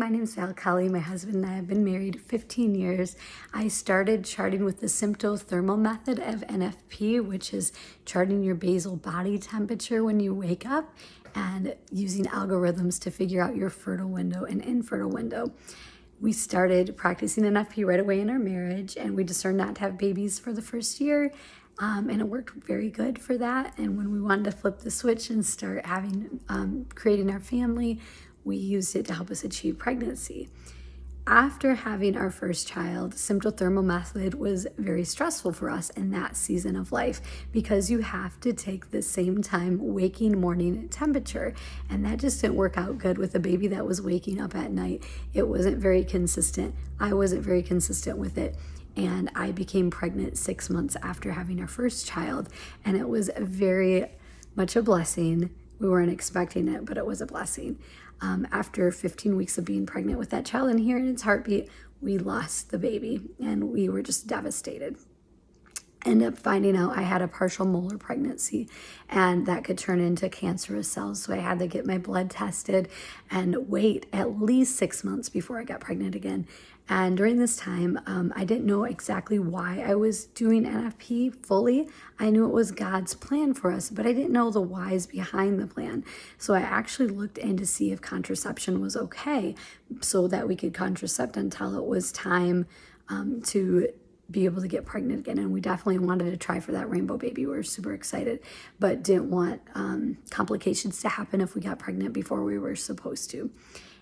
my name is Valerie Kelly. My husband and I have been married 15 years. I started charting with the 𝗕𝗫𝗴𝗏𝗲 method of NFP, which is charting your basal body temperature when you wake up and using algorithms to figure out your fertile window and infertile window. We started practicing NFP right away in our marriage, and we discerned not to have babies for the first year. And it worked very good for that. And when we wanted to flip the switch and start creating our family, we used it to help us achieve pregnancy. After having our first child, 𝗕𝗫𝗴𝗏𝗲 method was very stressful for us in that season of life because you have to take the same time waking morning temperature. And that just didn't work out good with a baby that was waking up at night. It wasn't very consistent. I wasn't very consistent with it. And I became pregnant 6 months after having our first child. And it was very much a blessing. We weren't expecting it, but it was a blessing. After 15 weeks of being pregnant with that child and hearing its heartbeat, we lost the baby and we were just devastated. Ended up finding out I had a partial molar pregnancy and that could turn into cancerous cells. So I had to get my blood tested and wait at least 6 months before I got pregnant again. And during this time, I didn't know exactly why I was doing NFP fully. I knew it was God's plan for us, but I didn't know the whys behind the plan. So I actually looked in to see if contraception was okay so that we could contracept until it was time to be able to get pregnant again. And we definitely wanted to try for that rainbow baby. We were super excited, but didn't want complications to happen if we got pregnant before we were supposed to.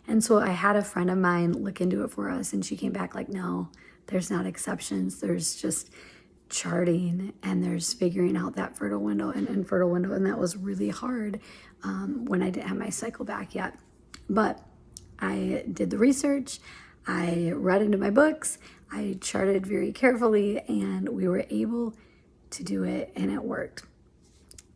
And so I had a friend of mine look into it for us, and she came back like, no, there's not exceptions. There's just charting, and there's figuring out that fertile window and infertile window. And that was really hard when I didn't have my cycle back yet. But I did the research. I read into my books. I charted very carefully, and we were able to do it, and it worked.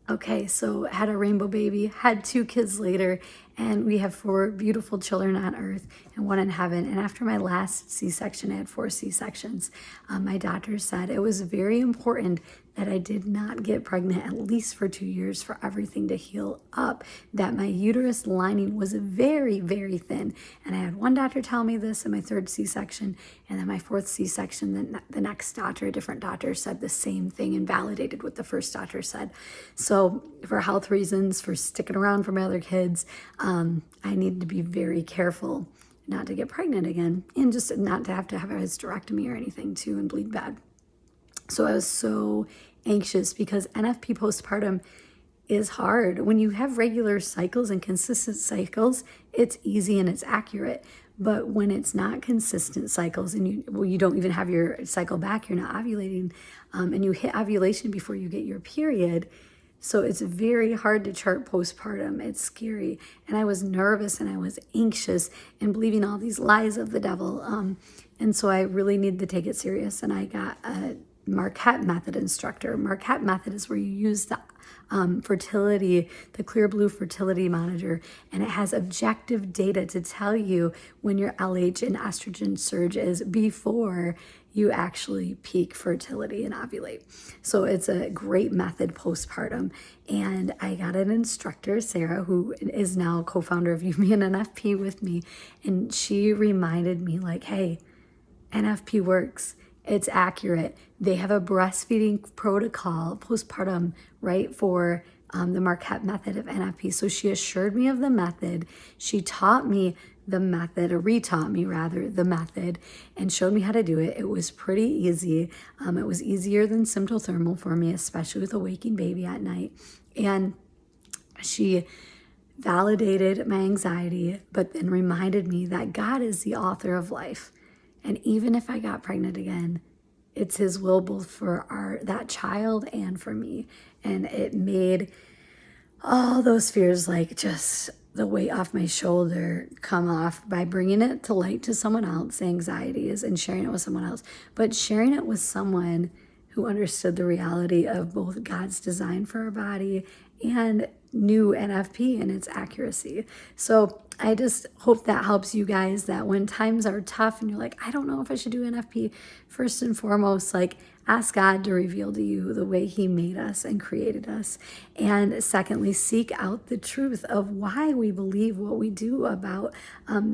Okay, so had a rainbow baby, had 2 kids later, and we have 4 beautiful children on earth and 1 in heaven. And after my last C-section, I had 4 C-sections. My doctor said it was very important that I did not get pregnant at least for 2 years for everything to heal up, that my uterus lining was very, very thin. And I had one doctor tell me this in my 3rd C-section, and then my 4th C-section, then the next doctor, a different doctor, said the same thing and validated what the first doctor said. So for health reasons, for sticking around for my other kids, I needed to be very careful not to get pregnant again and just not to have a hysterectomy or anything too and bleed bad. So I was so anxious because NFP postpartum is hard. When you have regular cycles and consistent cycles, it's easy and it's accurate. But when it's not consistent cycles and you don't even have your cycle back, you're not ovulating, and you hit ovulation before you get your period. So it's very hard to chart postpartum. It's scary. And I was nervous and I was anxious and believing all these lies of the devil. And so I really needed to take it serious. And I got a Marquette method instructor. Marquette method is where you use the fertility, the clear blue fertility monitor, and it has objective data to tell you when your LH and estrogen surge is before you actually peak fertility and ovulate. So it's a great method postpartum. And I got an instructor, Sarah, who is now co-founder of Me and NFP with me. And she reminded me like, hey, NFP works. It's accurate. They have a breastfeeding protocol postpartum, right, for the Marquette method of NFP. So she assured me of the method. She taught me the method, or retaught me rather, the method, and showed me how to do it. It was pretty easy. It was easier than 𝗕𝗫𝗴𝗏 for me, especially with a waking baby at night. And she validated my anxiety, but then reminded me that God is the author of life. And even if I got pregnant again, it's his will both for that child and for me. And it made all those fears, like just the weight off my shoulder, come off by bringing it to light to someone else, anxieties, and sharing it with someone else. But sharing it with someone who understood the reality of both God's design for our body and new NFP and its accuracy. So I just hope that helps you guys, that when times are tough and you're like, I don't know if I should do NFP, first and foremost, like, ask God to reveal to you the way he made us and created us. And secondly, seek out the truth of why we believe what we do about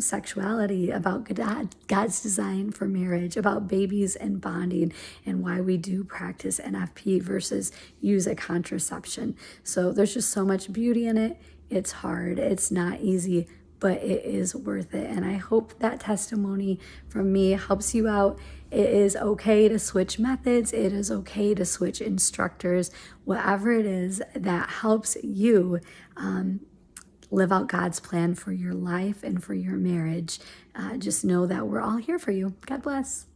sexuality, about God's design for marriage, about babies and bonding, and why we do practice NFP versus use a contraception. So there's just so much beauty in it. It's hard. It's not easy, but it is worth it. And I hope that testimony from me helps you out. It is okay to switch methods. It is okay to switch instructors, whatever it is that helps you live out God's plan for your life and for your marriage. Just know that we're all here for you. God bless.